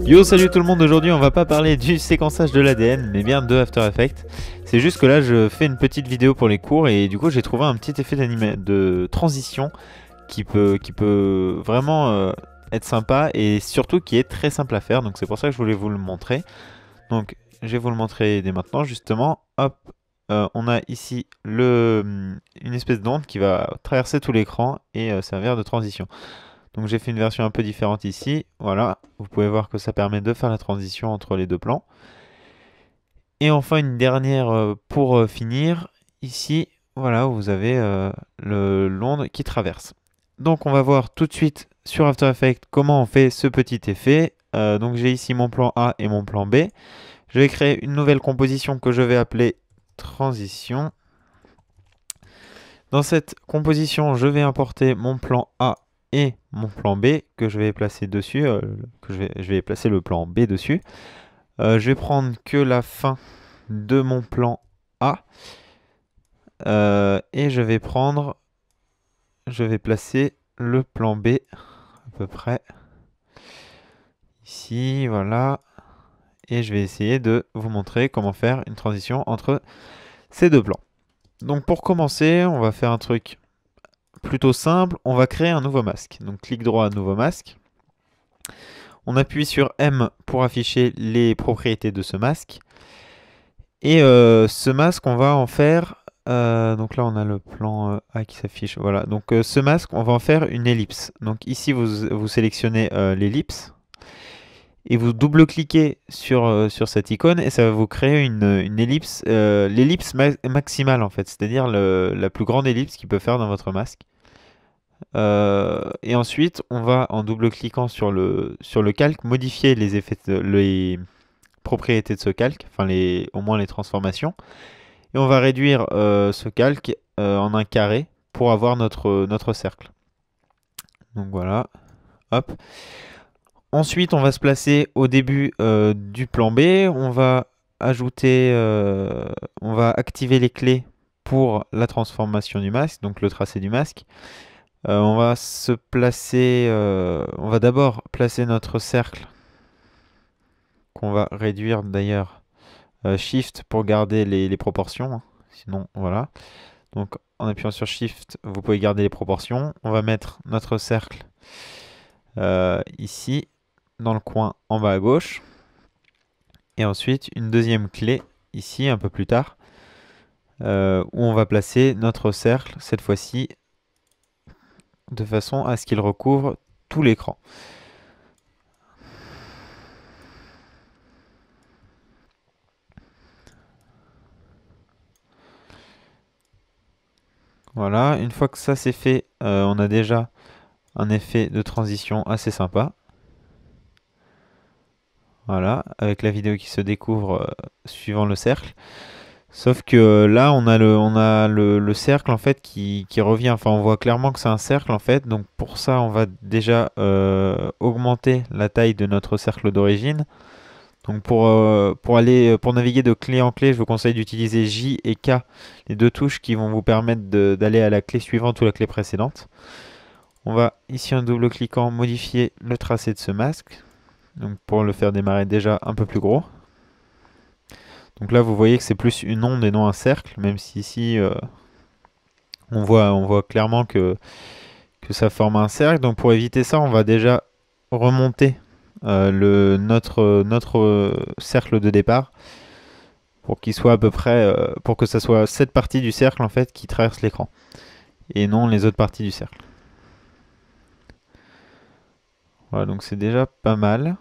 Yo, salut tout le monde, aujourd'hui on va pas parler du séquençage de l'ADN mais bien de After Effects. C'est juste que là je fais une petite vidéo pour les cours et du coup j'ai trouvé un petit effet de transition qui peut vraiment être sympa et surtout qui est très simple à faire, donc c'est pour ça que je voulais vous le montrer. Donc je vais vous le montrer dès maintenant justement. Hop, on a ici une espèce d'onde qui va traverser tout l'écran et servir de transition. Donc j'ai fait une version un peu différente ici, voilà, vous pouvez voir que ça permet de faire la transition entre les deux plans. Et enfin une dernière pour finir, ici, voilà, vous avez l'onde qui traverse. Donc on va voir tout de suite sur After Effects comment on fait ce petit effet. Donc j'ai ici mon plan A et mon plan B. Je vais créer une nouvelle composition que je vais appeler transition. Dans cette composition, je vais importer mon plan A et mon plan B que je vais placer dessus, je vais placer le plan B dessus. Je vais prendre que la fin de mon plan A et je vais placer le plan B à peu près ici, voilà. Et je vais essayer de vous montrer comment faire une transition entre ces deux plans. Donc pour commencer, on va faire un truc plutôt simple, on va créer un nouveau masque. Donc clic droit, nouveau masque. On appuie sur M pour afficher les propriétés de ce masque. Et ce masque, on va en faire... donc là, on a le plan A qui s'affiche. Voilà. Donc ce masque, on va en faire une ellipse. Donc ici, vous sélectionnez l'ellipse. Et vous double-cliquez sur cette icône et ça va vous créer une ellipse, l'ellipse maximale en fait, c'est-à-dire la plus grande ellipse qu'il peut faire dans votre masque. Et ensuite, on va, en double-cliquant sur le calque, modifier les propriétés de ce calque, enfin au moins les transformations. Et on va réduire ce calque en un carré pour avoir notre cercle. Donc voilà, hop. Ensuite, on va se placer au début du plan B. On va on va activer les clés pour la transformation du masque, donc le tracé du masque. On va se placer, on va d'abord placer notre cercle qu'on va réduire d'ailleurs Shift pour garder les proportions. Hein. Sinon, voilà. Donc en appuyant sur Shift, vous pouvez garder les proportions. On va mettre notre cercle ici, dans le coin en bas à gauche. Et ensuite, une deuxième clé ici, un peu plus tard, où on va placer notre cercle, cette fois-ci, de façon à ce qu'il recouvre tout l'écran. Voilà, une fois que ça c'est fait, on a déjà un effet de transition assez sympa. Voilà, avec la vidéo qui se découvre suivant le cercle. Sauf que là, on a le cercle en fait qui revient. Enfin, on voit clairement que c'est un cercle en fait. Donc pour ça, on va déjà augmenter la taille de notre cercle d'origine. Donc pour naviguer de clé en clé, je vous conseille d'utiliser J et K, les deux touches qui vont vous permettre d'aller à la clé suivante ou la clé précédente. On va ici en double-cliquant modifier le tracé de ce masque. Donc pour le faire démarrer déjà un peu plus gros. Donc là vous voyez que c'est plus une onde et non un cercle, même si ici on voit clairement que ça forme un cercle. Donc pour éviter ça, on va déjà remonter notre cercle de départ pour qu'il soit à peu près, pour que ça soit cette partie du cercle en fait qui traverse l'écran et non les autres parties du cercle. Voilà, donc c'est déjà pas mal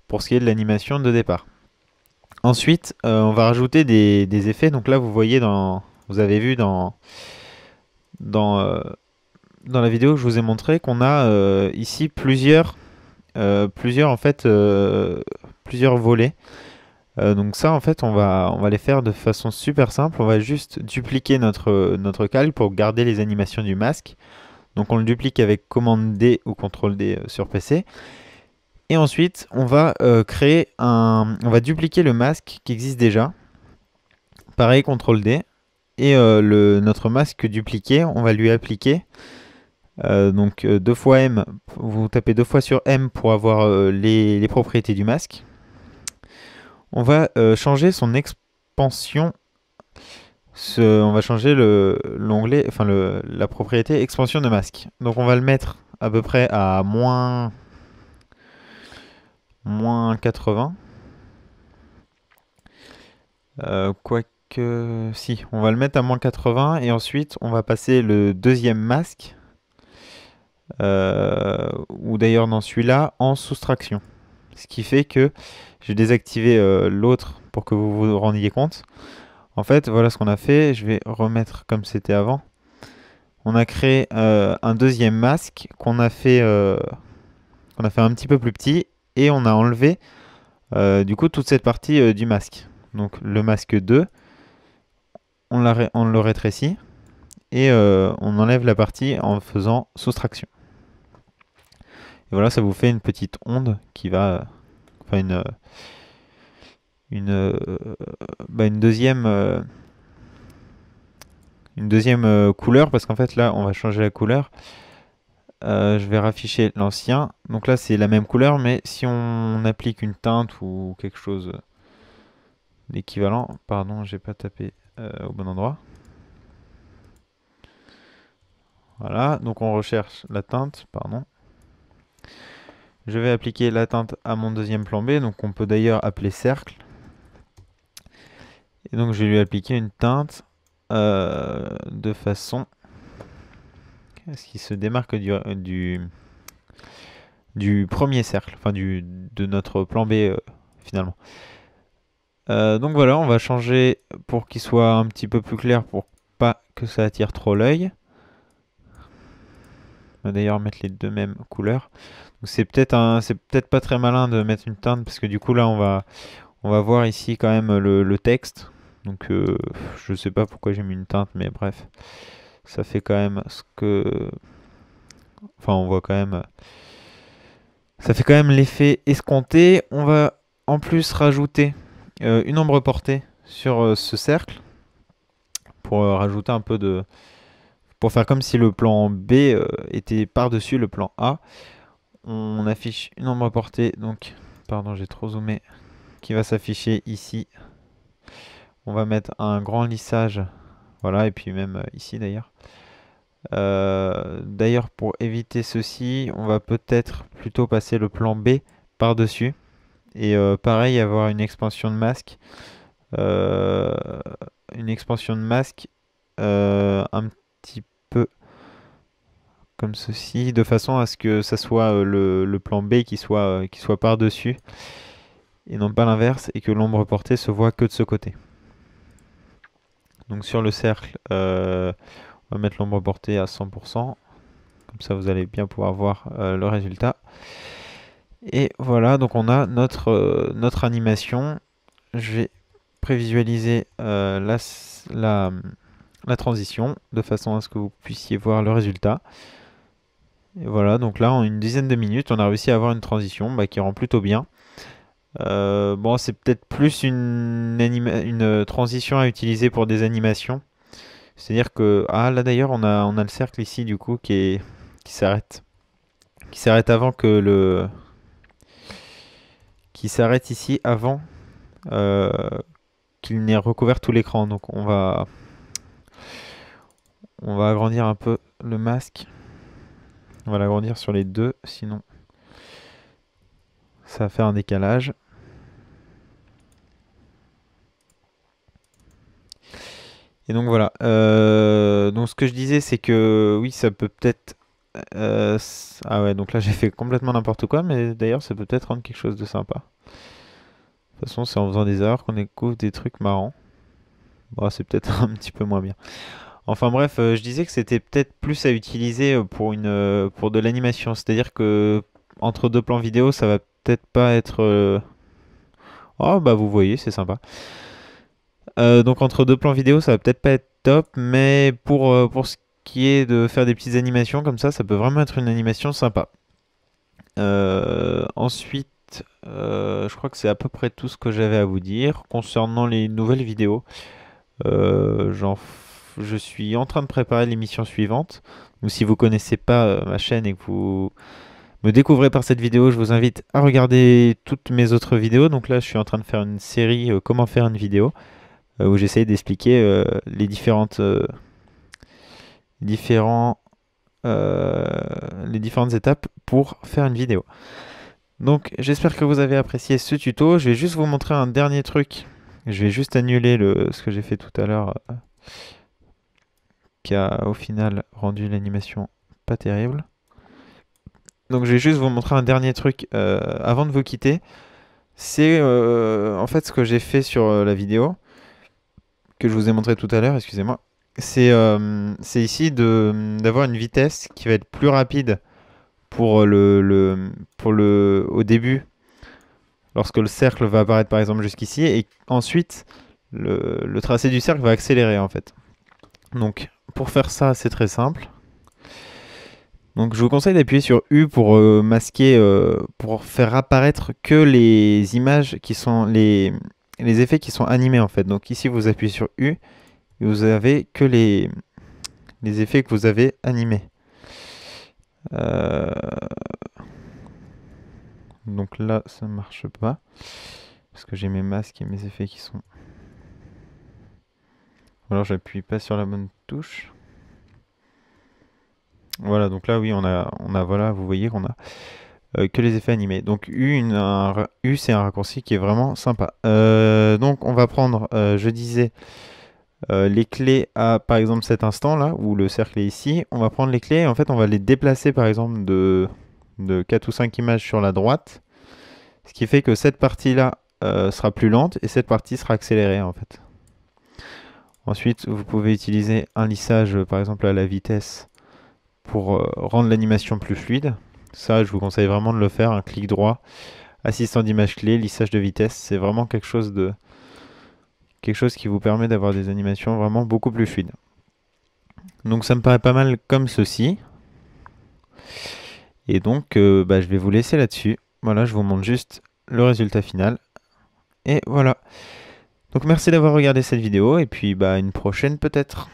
pour ce qui est de l'animation de départ. Ensuite, on va rajouter des effets. Donc là, vous voyez vous avez vu dans la vidéo que je vous ai montré qu'on a ici plusieurs volets. Donc ça, en fait, on va les faire de façon super simple. On va juste dupliquer notre calque pour garder les animations du masque. Donc on le duplique avec commande D ou CTRL D sur PC. Et ensuite, on va on va dupliquer le masque qui existe déjà. Pareil, CTRL D. Et notre masque dupliqué, on va lui appliquer Donc 2 fois M, vous tapez 2 fois sur M pour avoir les propriétés du masque. On va changer son expansion. On va changer l'onglet, enfin la propriété expansion de masque. Donc on va le mettre à peu près à moins 80. Quoique, si, on va le mettre à moins 80 et ensuite on va passer le deuxième masque, ou d'ailleurs dans celui-là, en soustraction. Ce qui fait que j'ai désactivé l'autre pour que vous vous rendiez compte. En fait, voilà ce qu'on a fait. Je vais remettre comme c'était avant. On a créé un deuxième masque qu'on a fait un petit peu plus petit et on a enlevé du coup toute cette partie du masque. Donc le masque 2, on le rétrécit et on enlève la partie en faisant soustraction. Et voilà, ça vous fait une petite onde qui va, enfin une deuxième couleur, parce qu'en fait là on va changer la couleur. Je vais rafficher l'ancien. Donc là c'est la même couleur, mais si on applique une teinte ou quelque chose d'équivalent, pardon, j'ai pas tapé au bon endroit. Voilà, donc on recherche la teinte, pardon. Je vais appliquer la teinte à mon deuxième plan B, donc on peut d'ailleurs appeler cercle. Et donc je vais lui appliquer une teinte de façon à ce qu'il se démarque du premier cercle, enfin de notre plan B finalement. Donc voilà, on va changer pour qu'il soit un petit peu plus clair pour pas que ça attire trop l'œil. On va d'ailleurs mettre les deux mêmes couleurs. C'est peut-être pas très malin de mettre une teinte parce que du coup là on va voir ici quand même le texte. Donc je sais pas pourquoi j'ai mis une teinte, mais bref, ça fait quand même ce que, enfin on voit quand même, ça fait quand même l'effet escompté. On va en plus rajouter une ombre portée sur ce cercle pour rajouter un peu de, pour faire comme si le plan B était par-dessus le plan A. On affiche une ombre portée, donc, pardon, j'ai trop zoomé, qui va s'afficher ici. On va mettre un grand lissage, voilà, et puis même ici d'ailleurs. D'ailleurs, pour éviter ceci, on va peut-être plutôt passer le plan B par-dessus. Et pareil, avoir une expansion de masque. Un petit peu comme ceci, de façon à ce que ça soit le plan B qui soit par-dessus et non pas l'inverse, et que l'ombre portée se voit que de ce côté. Donc sur le cercle, on va mettre l'ombre portée à 100%, comme ça vous allez bien pouvoir voir le résultat. Et voilà, donc on a notre animation. Je vais prévisualiser la transition de façon à ce que vous puissiez voir le résultat. Et voilà, donc là en une dizaine de minutes on a réussi à avoir une transition qui rend plutôt bien. Bon, c'est peut-être plus une transition à utiliser pour des animations. C'est-à-dire que, ah là d'ailleurs on a le cercle ici du coup qui s'arrête. Qui s'arrête avant que le... Qui s'arrête ici avant qu'il n'ait recouvert tout l'écran. Donc on va agrandir un peu le masque. On va l'agrandir sur les deux, sinon ça va faire un décalage. Et donc voilà. Donc ce que je disais, c'est que oui, ça peut peut-être... ah ouais, donc là j'ai fait complètement n'importe quoi, mais d'ailleurs ça peut peut-être rendre quelque chose de sympa. De toute façon, c'est en faisant des erreurs qu'on découvre des trucs marrants. Bon, c'est peut-être un petit peu moins bien. Enfin bref, je disais que c'était peut-être plus à utiliser pour de l'animation. C'est-à-dire que entre deux plans vidéo, ça va peut-être pas être... Oh bah vous voyez, c'est sympa. Donc entre deux plans vidéo, ça va peut-être pas être top, mais pour ce qui est de faire des petites animations comme ça peut vraiment être une animation sympa. Ensuite, je crois que c'est à peu près tout ce que j'avais à vous dire concernant les nouvelles vidéos. je suis en train de préparer l'émission suivante. Donc si vous connaissez pas ma chaîne et que vous me découvrez par cette vidéo, je vous invite à regarder toutes mes autres vidéos. Donc là, je suis en train de faire une série comment faire une vidéo où j'essaye d'expliquer les les différentes étapes pour faire une vidéo. Donc j'espère que vous avez apprécié ce tuto. Je vais juste vous montrer un dernier truc. Je vais juste annuler ce que j'ai fait tout à l'heure qui a au final rendu l'animation pas terrible. Donc je vais juste vous montrer un dernier truc avant de vous quitter. C'est en fait ce que j'ai fait sur la vidéo que je vous ai montré tout à l'heure, excusez-moi. C'est ici d'avoir une vitesse qui va être plus rapide pour au début, lorsque le cercle va apparaître par exemple jusqu'ici, et ensuite le tracé du cercle va accélérer en fait. Donc pour faire ça, c'est très simple. Donc je vous conseille d'appuyer sur U pour masquer, pour faire apparaître que les images qui sont les effets qui sont animés en fait. Donc ici vous appuyez sur U et vous avez que les effets que vous avez animés. Donc là ça marche pas parce que j'ai mes masques et mes effets qui sont. Alors j'appuie pas sur la bonne touche. Voilà, donc là oui on a voilà, vous voyez qu'on a que les effets animés. Donc U c'est un raccourci qui est vraiment sympa. Donc on va prendre, je disais, les clés à par exemple cet instant là où le cercle est ici. On va prendre les clés et en fait on va les déplacer par exemple de 4 ou 5 images sur la droite. Ce qui fait que cette partie là sera plus lente et cette partie sera accélérée en fait. Ensuite vous pouvez utiliser un lissage par exemple à la vitesse pour rendre l'animation plus fluide. Ça, je vous conseille vraiment de le faire, un clic droit, assistant d'image clé, lissage de vitesse, c'est vraiment quelque chose qui vous permet d'avoir des animations vraiment beaucoup plus fluides. Donc ça me paraît pas mal comme ceci. Et donc je vais vous laisser là-dessus. Voilà, je vous montre juste le résultat final. Et voilà. Donc merci d'avoir regardé cette vidéo et puis une prochaine peut-être.